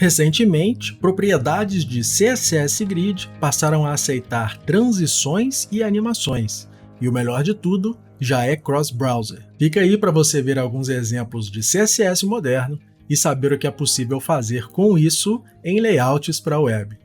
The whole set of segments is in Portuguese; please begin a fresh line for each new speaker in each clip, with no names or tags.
Recentemente, propriedades de CSS Grid passaram a aceitar transições e animações, e o melhor de tudo, já é cross-browser. Fica aí para você ver alguns exemplos de CSS moderno e saber o que é possível fazer com isso em layouts para a web.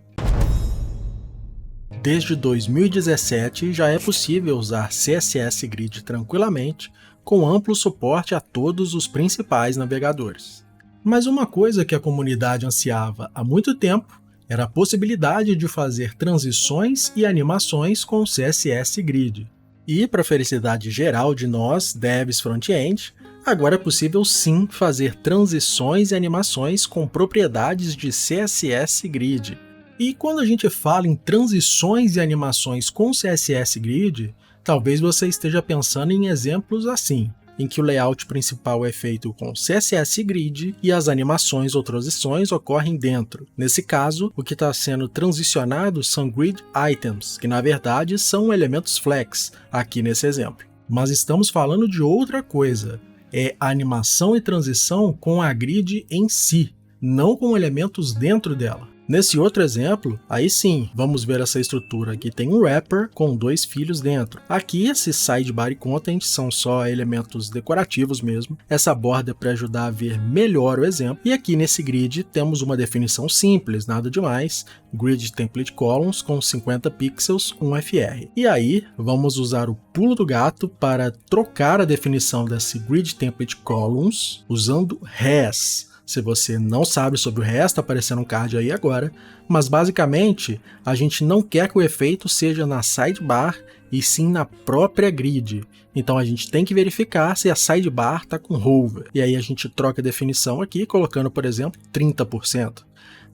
Desde 2017 já é possível usar CSS Grid tranquilamente, com amplo suporte a todos os principais navegadores. Mas uma coisa que a comunidade ansiava há muito tempo era a possibilidade de fazer transições e animações com CSS Grid. E, para a felicidade geral de nós, devs front-end, agora é possível sim fazer transições e animações com propriedades de CSS Grid. E quando a gente fala em transições e animações com CSS Grid, talvez você esteja pensando em exemplos assim, em que o layout principal é feito com CSS Grid e as animações ou transições ocorrem dentro. Nesse caso, o que está sendo transicionado são Grid Items, que na verdade são elementos flex, aqui nesse exemplo. Mas estamos falando de outra coisa, é a animação e transição com a grid em si, não com elementos dentro dela. Nesse outro exemplo, aí sim, vamos ver essa estrutura que tem um wrapper com 2 filhos dentro. Aqui, esses sidebar e content são só elementos decorativos mesmo. Essa borda é para ajudar a ver melhor o exemplo. E aqui nesse grid temos uma definição simples, nada demais. Grid Template Columns com 50 pixels, 1fr. E aí, vamos usar o pulo do gato para trocar a definição desse Grid Template Columns usando res. Se você não sabe sobre o res, está aparecendo um card aí agora, mas basicamente a gente não quer que o efeito seja na sidebar e sim na própria grid. Então a gente tem que verificar se a sidebar está com hover. E aí a gente troca a definição aqui, colocando, por exemplo, 30%.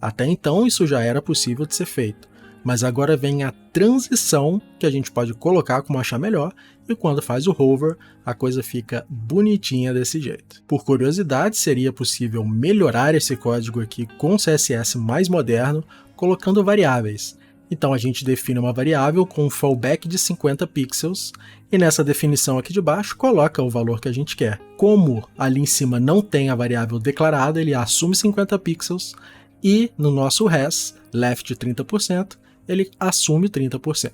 Até então isso já era possível de ser feito. Mas agora vem a transição que a gente pode colocar como achar melhor, e quando faz o hover, a coisa fica bonitinha desse jeito. Por curiosidade, seria possível melhorar esse código aqui com CSS mais moderno, colocando variáveis. Então a gente define uma variável com um fallback de 50 pixels, e nessa definição aqui de baixo coloca o valor que a gente quer. Como ali em cima não tem a variável declarada, ele assume 50 pixels, e no nosso res, left 30%, ele assume 30%.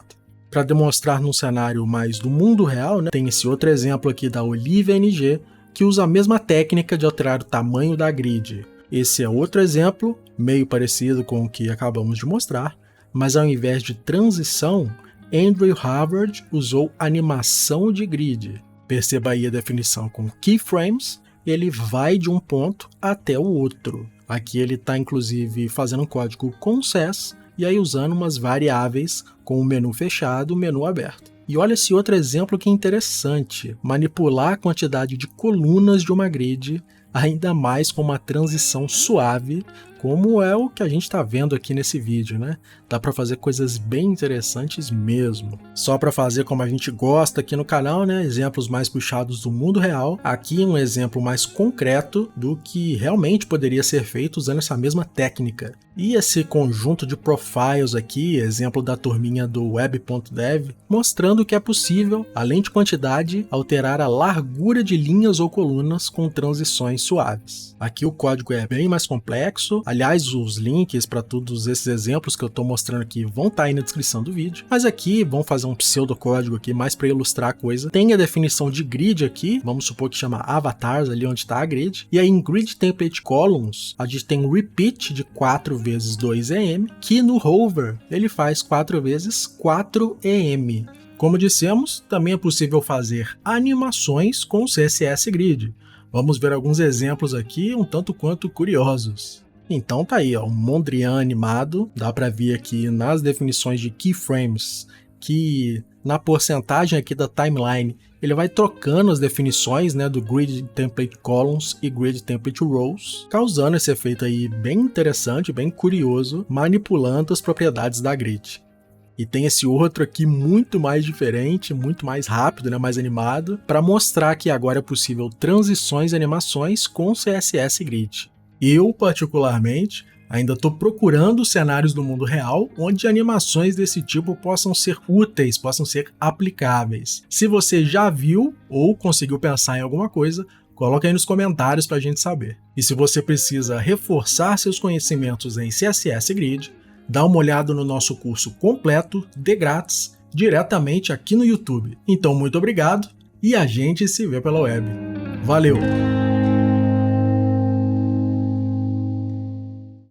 Para demonstrar num cenário mais do mundo real, né, tem esse outro exemplo aqui da Olive NG, que usa a mesma técnica de alterar o tamanho da grid. Esse é outro exemplo, meio parecido com o que acabamos de mostrar, mas ao invés de transição, Andrew Harvard usou animação de grid. Perceba aí a definição com keyframes, ele vai de um ponto até o outro. Aqui ele está inclusive fazendo um código com CES, e aí usando umas variáveis com o menu fechado e o menu aberto. E olha esse outro exemplo que é interessante, manipular a quantidade de colunas de uma grid, ainda mais com uma transição suave, como é o que a gente está vendo aqui nesse vídeo, né? Dá para fazer coisas bem interessantes mesmo. Só para fazer como a gente gosta aqui no canal, né? Exemplos mais puxados do mundo real. Aqui um exemplo mais concreto do que realmente poderia ser feito usando essa mesma técnica. E esse conjunto de profiles aqui, exemplo da turminha do web.dev, mostrando que é possível, além de quantidade, alterar a largura de linhas ou colunas com transições suaves. Aqui o código é bem mais complexo. Aliás, os links para todos esses exemplos que eu estou mostrando aqui vão estar aí na descrição do vídeo. Mas aqui, vamos fazer um pseudocódigo aqui mais para ilustrar a coisa. Tem a definição de grid aqui, vamos supor que chama avatars, ali onde está a grid. E aí em Grid Template Columns, a gente tem um repeat de 4 vezes 2em, que no hover ele faz 4 vezes 4em. Como dissemos, também é possível fazer animações com CSS Grid. Vamos ver alguns exemplos aqui um tanto quanto curiosos. Então tá aí, ó, um Mondrian animado, dá para ver aqui nas definições de keyframes que na porcentagem aqui da timeline ele vai trocando as definições, né, do Grid Template Columns e Grid Template Rows, causando esse efeito aí bem interessante, bem curioso, manipulando as propriedades da grid. E tem esse outro aqui muito mais diferente, muito mais rápido, né, mais animado, para mostrar que agora é possível transições e animações com CSS Grid. Eu, particularmente, ainda estou procurando cenários do mundo real onde animações desse tipo possam ser úteis, possam ser aplicáveis. Se você já viu ou conseguiu pensar em alguma coisa, Coloca aí nos comentários para a gente saber. E se você precisa reforçar seus conhecimentos em CSS Grid, dá uma olhada no nosso curso completo, de grátis, diretamente aqui no YouTube. Então, muito obrigado e a gente se vê pela web. Valeu!